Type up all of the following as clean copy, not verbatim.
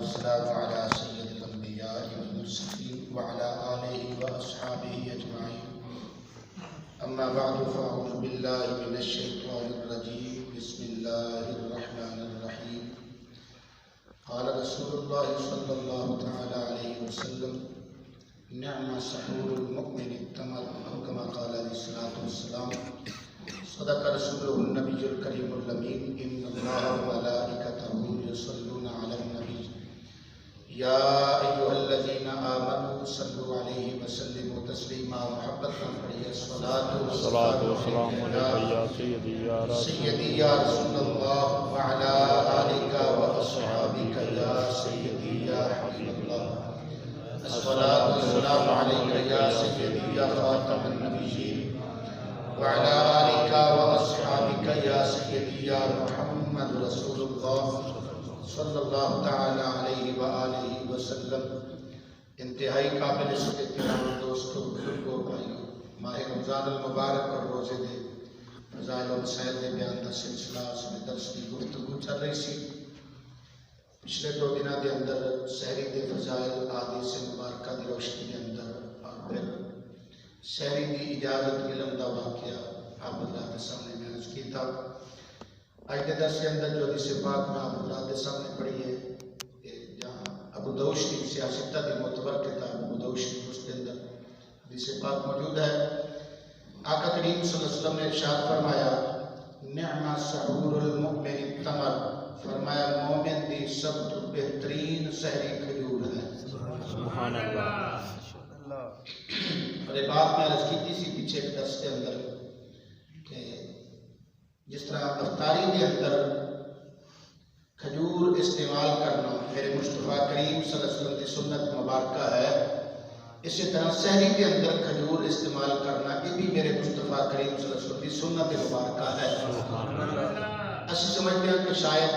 والسلام على سيد الأنبياء والمرسلين وعلى آله وأصحابه أجمعين أما بعد فأعوذ بالله من الشيطان الرجيم بسم الله الرحمن الرحيم قال رسول الله صلى الله تعالى عليه وسلم نعم سحور المؤمن التمر أو كما قال عليه الصلاة والسلام صدق رسوله النبي الكريم الأمين إن الله وملائكته يصلون على النبي يا أيها الذين آمنوا صلوا عليه وسلموا تسليما محبة فريا الصلاة والسلام عليك يا سيدي يا رسول الله وعلى آلك وأصحابك يا سيدي يا حبيب الله الصلاة والسلام عليك يا سيدي يا خاتم النبيين وعلى آلك وأصحابك يا سيدي يا محمد رسول الله صلی اللہ تعالی علیہ وآلہ وسلم۔ انتہائی قابل احترام دوستوں، بزرگوں، بھائیوں، ماہ رمضان المبارک اور روزے دے فضائل و مسائل دے بیان دا سلسلہ سنے درس کی گفتگو چل رہی سی۔ پچھلے 2 دنوں دے اندر سحری دے فضائل احادیث مبارکہ دی روشنی دے اندر اور پھر سحری دی اجازت علم دا واقعہ آپ اللہ کے سامنے میں عرض کی تھا۔ آج کے درس کے اندر جو حدیث پاک میں آپ اللہ کے سامنے پڑھی ہے کہ جہاں ابو داؤد کی سیاستہ دی معتبر کتاب ابو داؤد اس کے اندر حدیث پاک موجود ہے۔ آقا کریم صلی اللہ علیہ وسلم نے ارشاد فرمایا نعم سحور المؤمن التمر، فرمایا مومن دی سب تو بہترین سحری کھجور ہے۔ سبحان اللہ۔ اور ایک بات میں عرض کی تھی پیچھے ایک درس کے اندر کہ جس طرح افطاری کے اندر کھجور استعمال کرنا میرے مصطفیٰ کریم صلی اللہ علیہ وسلم کی سنت مبارکہ ہے، اسی طرح سحری کے اندر کھجور استعمال کرنا یہ بھی میرے مصطفیٰ کریم صلی اللہ علیہ وسلم کی سنت مبارکہ ہے۔ اسی سمجھتے ہیں کہ شاید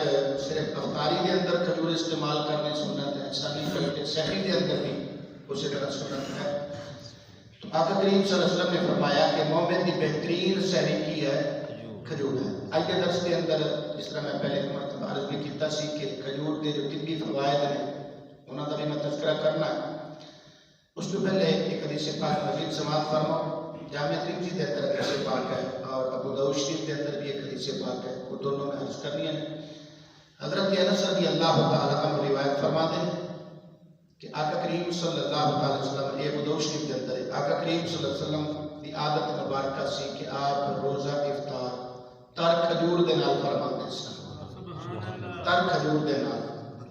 صرف افطاری کے اندر کھجور استعمال کرنے سنت ہے، ایسا نہیں بلکہ سحری کے اندر بھی اسی طرح سنت ہے۔ تو آقا کریم صلی اللہ علیہ وسلم نے فرمایا کہ مومن کی بہترین سحری کی ہے کھجور ہے۔ آج کے درس کے اندر جس طرح میں پہلے ایک مرتبہ عرض بھی کیتا سی کہ کھجور کے جو طبی فوائد ہیں انہوں کا بھی میں تذکرہ کرنا ہے۔ اس کو پہلے ایک حدیث پاک مزید سماعت فرماؤ۔ جامع ترمذی کے اندر حدیث پاک ہے اور ابو داؤد شریف کے اندر بھی ایک حدیث پاک ہے، وہ دونوں میں عرض کرنی ہے۔ حضرت انس رضی اللہ تعالیٰ عنہ روایت فرماتے ہیں کہ آقا کریم صلی اللہ علیہ وسلم، یہ ابو داؤد شریف کے اندر ہے، آقا کریم صلی اللہ علیہ وسلم کی عادت مبارکہ سی کہ آپ روزہ افطار تر کھجور دے نال فرماتے ہیں۔ تر کھجور دے نال،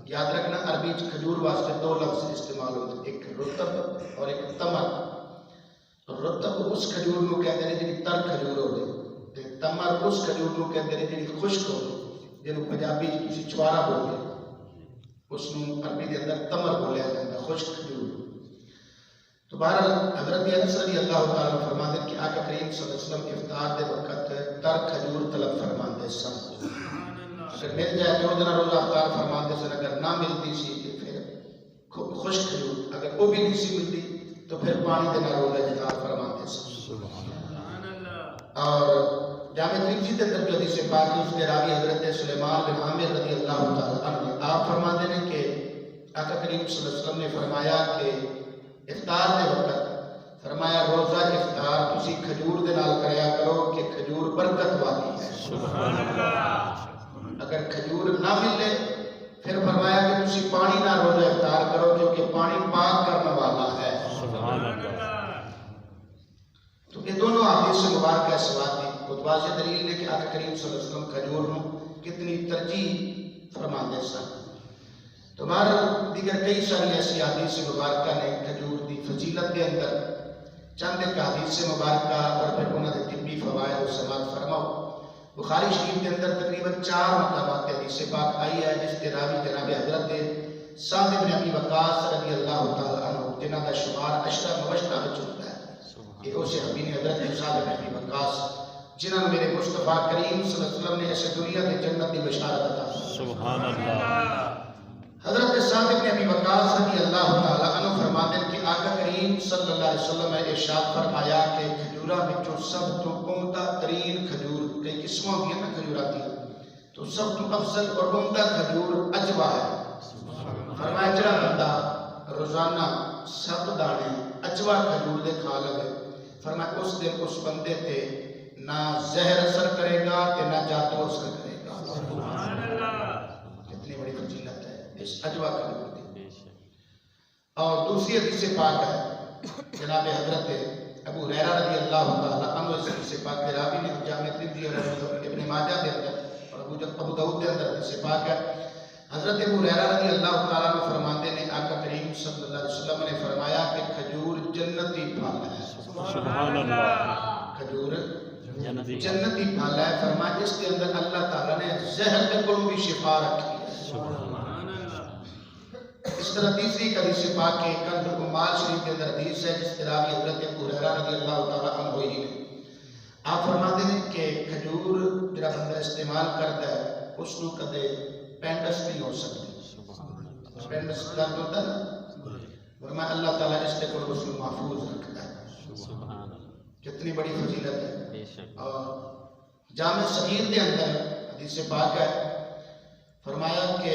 یاد رکھنا عربی کھجور واسطے 2 لفظ استعمال ہوتے، ایک رطب اور ایک تمر۔ رطب اس کھجور کو کہتے ہیں جی تر کھجور ہوگی، تے تمر اس کھجور کو کہتے ہیں جی خشک ہوگی، جنہوں پنجابی کسی چوارا بولتے ہیں، اس کو عربی کے اندر تمر بولیا جاتا ہے، خشک کھجور۔ تو بہرحال حضرت انس رضی اللہ تعالیٰ فرماتے ہیں کہ آقا کریم صلی اللہ علیہ وسلم افطار دے وقت تر کھجور طلب فرماتے سن۔ اگر مل جائے تو دن روزہ افطار فرماتے سن، اگر نہ ملتی سی تو پھر خشک کھجور، اگر وہ بھی نہیں سی ملتی تو پھر پانی دے نال روزہ افطار فرماتے سن۔ اور جامع ترمذی کے اندر جو حدیث پاک ہے اس کے راوی حضرت سلیمان بن عامر رضی اللہ تعالیٰ عنہ، آپ فرماتے ہیں کہ آقا کریم صلی اللہ علیہ وسلم نے فرمایا کہ افطار دے وقت فرمایا روزہ افطار تسی کھجور دے نال کریا کرو کہ کھجور برکت والی ہے۔ سبحان اللہ۔ اگر کھجور نہ ملے پھر فرمایا کہ تسی پانی نہ روزہ افطار کرو کیونکہ پانی پاک کرنے والا ہے۔ سبحان اللہ۔ تو یہ دونوں حدیث مبارکہ اس بات کی بہت واضح دلیل ہے کہ آقا کریم صلی اللہ علیہ وسلم کھجور کو کتنی ترجیح فرماتے سن۔ تو ہمارا دیگر کئی ساری ایسی حدیث مبارکہ نے کھجور دی فضیلت کے اندر چند ایک حدیث مبارکہ اور پھر انہوں نے طبی فوائد و سماعت فرماؤ۔ بخاری شریف کے اندر تقریباً 4 مقامات حدیث پاک آئی ہے جس کے راوی جناب حضرت سعد بن ابی وقاص رضی اللہ تعالیٰ عنہ جنہاں کا شمار 10 مبشرہ میں چلتا ہے کہ اسے حبین حضرت سعد بن ابی وقاص جنہاں نے میرے مصطفیٰ کریم صلی اللہ علیہ وسلم نے ایسے دنیا میں جنت کی بشارت عطا کی۔ سبحان اللہ۔ حضرت سعد بن ابی وقاص رضی اللہ تعالیٰ عنہ فرماتے ہیں کہ آقا کریم صلی اللہ علیہ وسلم نے ارشاد فرمایا کہ کھجوراں وچوں سب تو عمدہ ترین کھجور، کئی قسموں کی نا کھجور آتی ہیں، تو سب تو افضل اور عمدہ کھجور عجوا ہے۔ روزانہ 7 دانے اجوا کھجور دے کھا لگے، فرمایا اس دن اس بندے تے نہ زہر اثر کرے گا کہ نہ جادو اثر کرے گا۔ سبحان اللہ، کتنی بڑی فضیلت ہے اس اجوا کھجور دی۔ اور دوسری حدیث پاک ہے جناب حضرت ابو ہریرہ رضی اللہ تعالیٰ عنہ، اس حدیث پاک کے راوی نے جامع ترمذی اور ابن ماجہ کے اندر اور ابو داؤد کے اندر حدیث پاک ہے۔ حضرت ابو ہریرہ رضی اللہ تعالیٰ عنہ فرماتے ہیں آقا کریم صلی اللہ علیہ وسلم نے فرمایا کہ کھجور جنتی پھل ہے۔ سبحان اللہ، کھجور جنتی پھل ہے، فرمایا اس کے اندر اللہ تعالیٰ نے زہر کے کو بھی شفا رکھی ہے۔ سبحان اللہ۔ اس طرح تیسری حدیث پاک کے کنز الاموال شریف کے اندر حدیث ہے جس کے راوی حضرت ابو ہریرہ رضی اللہ تعالیٰ عنہ ہی نے، آپ فرماتے ہیں کہ کھجور جڑا بندہ استعمال کرتا ہے اس کو کدے پینڈس نہیں ہو سکتی، پینڈس درد ہوتا ہے نا، فرمایا اللہ تعالیٰ اس کو غسل محفوظ رکھتا ہے۔ کتنی بڑی فضیلت ہے۔ اور جامع صغیر کے اندر حدیث پاک ہے، فرمایا کہ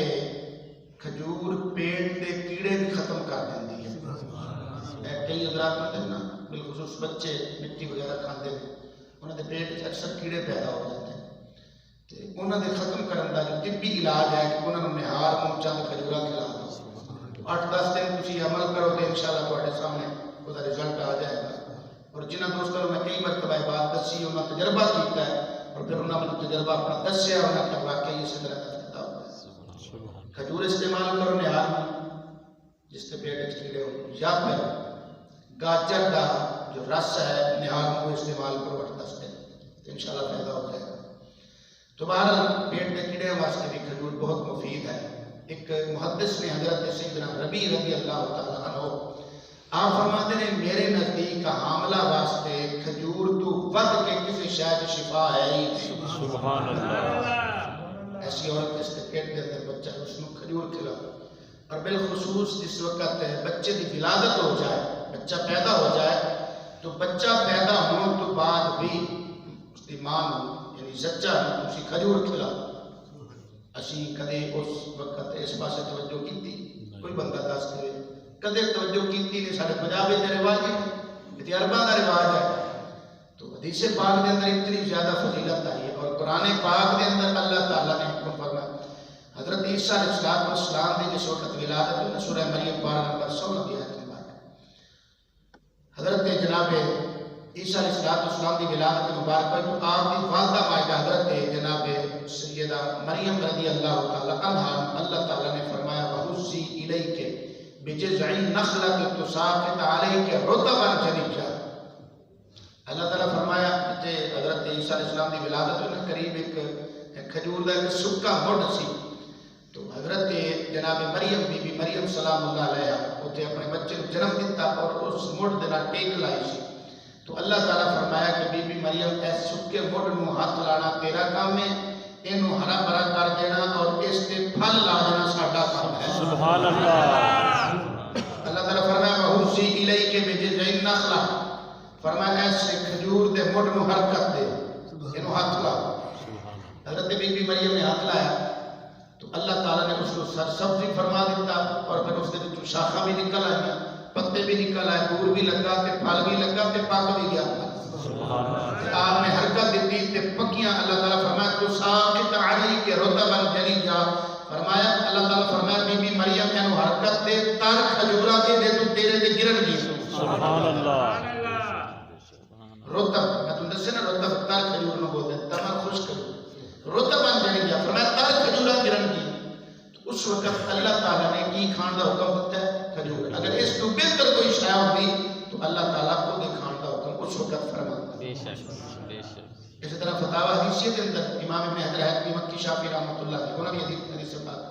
کھجور پیٹ کے کیڑے بھی ختم کر دیندی ہے۔ کئی حضرات ہوتے ہیں نا، بالخصوص بچے مٹی وغیرہ کھاندے ہیں، انہوں نے پیٹ اکثر کیڑے پیدا ہو جاتے ہیں، تو انہوں نے ختم کرنے کا جو طبی علاج ہے کہ انہوں نے نہار چند کھجورا کھلا دو، 8-10 دن تسی عمل کرو تو انشاءاللہ تواڈے سامنے اس کا رزلٹ آ جائے گا۔ اور جنہاں دوستوں نے میں کئی مرتبہ بات دسی، انہوں نے تجربہ کیتا ہے اور پھر انہوں نے تجربہ اپنا دسیا، انہوں نے واقعی اسی طرح کا ہوتا ہے۔ کھجور استعمال کرو نہار میں جس کے پیٹ کیڑے ہو، یا پھر گاجر کا جو رس ہے نہار میں استعمال کرو 8-10 دن، انشاءاللہ فائدہ ہو جائے گا۔ تو بہرحال پیٹ کے کیڑے واسطے بھی کھجور بہت مفید ہے۔ ایک محدث نے حضرت سیدنا ربیع رضی اللہ تعالیٰ عنہ آپ فرماتے ہیں میرے نزدیک حاملہ واسطے کھجور تو ود کے کسی شاید شفا ہے ہی نہیں۔ سبحان اللہ۔ ایسی عورت جس کے پیٹ کے اندر بچہ ہے اس کو کھجور کھلاؤ، اور بالخصوص جس وقت بچے کی ولادت ہو جائے، بچہ پیدا ہو جائے، تو بچہ پیدا ہونے تو بعد بھی اس کی ماں یعنی زچہ اسی کھجور کھلاؤ۔ اسی کدے اس وقت اس پاسے توجہ کی تھی، کوئی بندہ دس کرے کدے توجہ کیتی نہیں، سارے پنجابی کا رواج ہے، یہ عرباں کا رواج ہے۔ تو حدیث پاک کے اندر اتنی زیادہ فضیلت آئی ہے، اور قرآن پاک کے اندر اللہ تعالیٰ نے حکم فرمایا حضرت عیسیٰ علیہ السلام کی جس وقت ولادت ہوئی، سورہ مریم پارہ نمبر 16 کی آیت مبارک، حضرت جناب عیسیٰ علیہ السلام کی ولادت مبارک ہوئی تو آپ کی والدہ مائدہ حضرت جناب سیدہ مریم رضی اللہ تعالیٰ عنہا، اللہ تعالیٰ نے فرمایا وَحُزِّي إِلَيْكَ بِجِذْعِ النَّخْلَةِ تُسَاقِطْ عَلَيْكَ رُطَبًا جَنِيًّا۔ اللہ تعالیٰ فرمایا کہ حضرت عیسیٰ علیہ السلام کی ولادت ہوئی نا، قریب ایک کھجور کا ایک سکا مڈ سی، تو حضرت جناب مریم بی بی مریم سلام اللہ علیہ اتنے اپنے بچے کو جنم دیتا اور اس مڈ دے نال ٹیک لائی سی، تو اللہ تعالیٰ فرمایا کہ بی بی مریم اس سکے مڈ نو ہاتھ لانا تیرا کام ہے، اینو ہرا بھرا کر دینا اور اس تے پھل لا دینا ساڈا کام ہے۔ سبحان اللہ۔ اللہ تعالیٰ فرمایا وَحُزِّي إِلَيْكَ بِجِذْعِ النَّخْلَةِ، فرمایا ایسے کھجور دے مڈ نو حرکت دے، اینو ہاتھ لا۔ حضرت بی بی مریم نے ہاتھ لایا تو اللہ تعالیٰ نے اس کو سبزی فرما دیتا، اور پھر اس کے جو شاخہ بھی نکل آئی، پتے بھی نکل آئے، دور بھی لگا تے پھل بھی لگا تے پک بھی گیا۔ آپ نے حرکت دیتی تے پکیاں، اللہ تعالیٰ فرمایا تُسَاقِطْ عَلَيْكَ رُطَبًا جَنِيًّا، فرمایا اللہ تعالیٰ فرمایا بی بی مریم اینو حرکت دے، تر کھجورا دے دے تو تیرے تے گرن گی۔ سبحان اللہ۔ رطب میں تم دسے نا، رطب تر کھجور نو بولتے ہیں، تمام خوش کرو، رطبًا جَنِيًّا، فرمایا تر کھجورا گرن گی۔ تو اس وقت اللہ تعالیٰ نے کی کھان دا حکم ہوتا ہے کھجور، اگر اس کو بہتر کوئی شے ہوگی تو اللہ تعالیٰ کو دے کھان دا حکم اس وقت فرماتا ہے۔ اسی طرح فتاوی حدیثیہ کے اندر امام ابن حجر حیثمی مکی شافعی رحمۃ اللہ علیہ انہوں نے حدیث سے بات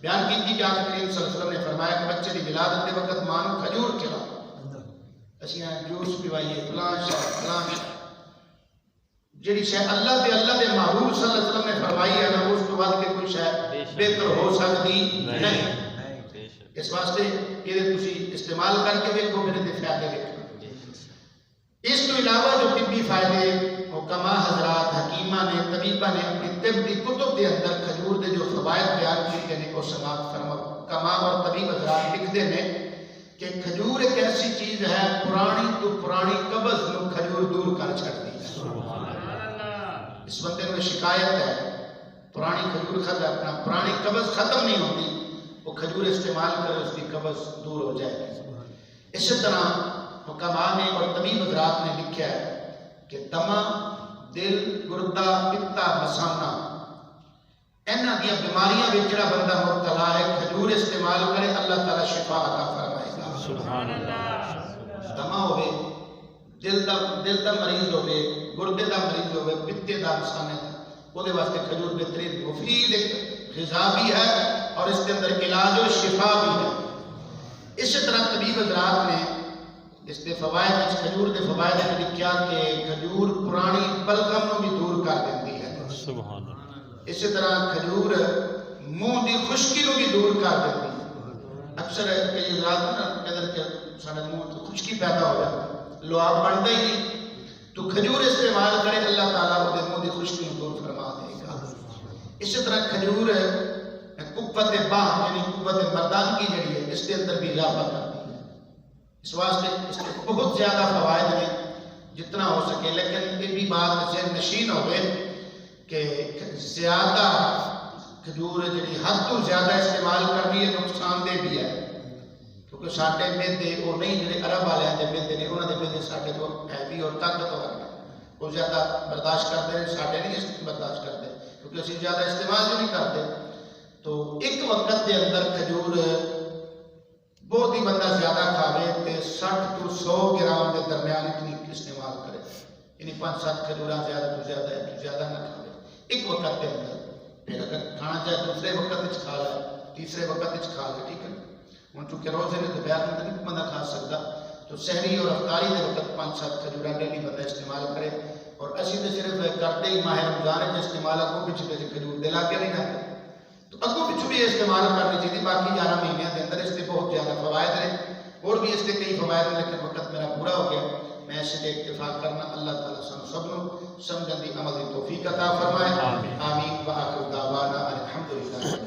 بیان کی تھی کہ آقا کریم صلی اللہ علیہ وسلم نے فرمایا کہ بچے کی ولادت کے وقت ماں نو کھجور کھلاؤ، اسی جوس پیوائیے، فلاں جڑی شے اللہ دے محبوب صلی اللہ علیہ وسلم نے فرمائی ہے نا، اس تو بعد کے کوئی شے بہتر ہو سکتی نہیں۔ اس واسطے یہ تسی استعمال کر کے دیکھو، میرے دے فائدے دیکھو۔ اس تو علاوہ جو طبی فائدے حکماء حضرات حکیمہ نے طبیبہ نے اپنی طبی کتب کے اندر کھجور دے جو فوائد بیان کیتے ہیں، وہ سماعت فرما حکماء اور طبیب حضرات لکھتے ہیں کہ کھجور ایک ایسی چیز ہے پرانی تو پرانی قبض نو کھجور دور کر چھڑتی ہے. اس بندے میں شکایت ہے پرانی کھجور کھاتا اپنا پرانی قبض ختم نہیں ہوتی، وہ کھجور استعمال کرے اس کی قبض دور ہو جائے گی. اسی طرح حکماء نے اور طبیب حضرات نے لکھا ہے کہ دمہ، دل، گردہ، پتا، مسانہ انہاں دیا بیماریاں وچ جڑا بندہ مبتلا ہے کھجور استعمال کرے اللہ تعالی شفا عطا فرمائے گا. سبحان اللہ. دمہ ہوئے، دل دا مریض ہوئے، گردے دا مریض ہوئے، پتے دا، مسانے دا، وہ دے واسطے کھجور بہترین مفید ایک غذا بھی ہے اور اس کے اندر علاج و شفا بھی ہے. اسی طرح طبیب حضرات نے اس کے فوائد کھجور کے فوائد نے لکھا کہ کھجور پرانی بلغم نو بھی دور کر دیتی ہے. سبحان اللہ. اسی طرح کھجور منہ دی خشکی نو بھی دور کر دیتی ہے. اکثر کئی حضرات نا کہتے کہ سارے منہ تو خشکی پیدا ہو جاتی، لعاب بنتا ہی نہیں، تو کھجور استعمال کرے اللہ تعالیٰ وہ منہ دی خشکی نو دور فرما دے گا. اسی طرح کھجور قوت باہ یعنی قوت مردانگی جڑی ہے اس کے اندر بھی اضافہ کرتی ہے. اس واسطے اس کے بہت زیادہ فوائد ہیں جتنا ہو سکے، لیکن یہ بھی بات ذہن نشین ہوئے کہ زیادہ کھجور جڑی حد تو زیادہ استعمال کرنی ہے نقصان دہ بھی ہے، کیونکہ ساڈے میدے وہ نہیں جڑے عرب والے دے میدے نے، انہاں دے میدے ساڈے تو ہیوی اور طاقتور ہیں، وہ زیادہ برداشت کرتے ہیں، ساڈے نہیں برداشت کرتے کیونکہ اسی زیادہ استعمال جو نہیں کرتے. تو ایک وقت دے اندر کھجور بہت ہی بندہ زیادہ کھاوے تے 60 تو 100 گرام دے درمیان اتنی استعمال کرے، یعنی 5-7 کھجوراں زیادہ تو زیادہ نہ کھاوے ایک وقت دے اندر. پھر اگر کھانا چاہے دوسرے وقت وچ کھا لے، تیسرے وقت وچ کھا لے، ٹھیک ہے. ہن چونکہ روزے میں دوپہر میں نہیں بندہ کھا سکتا، تو سحری اور افطاری دے وقت 5-7 کھجوراں ڈیلی بندہ استعمال کرے. اور اسی تو صرف کرتے ہی ماہ رمضان وچ استعمال اگوں پچھلے کھجور دے لاگے نہیں جاتے، تو اگوں پچھوں بھی استعمال کرنی چاہیے. باقی 11 مہینوں کے اندر اس کے بہت زیادہ فوائد ہیں، اور بھی اس کے کئی فوائد ہیں، لیکن وقت میرا پورا ہو گیا. میں اس سے اتفاق کرنا. اللہ تعالیٰ سب نو سمجھن دی عمل دی توفیق عطا فرمائے. آمین. وآخر دعوانا الحمدللہ.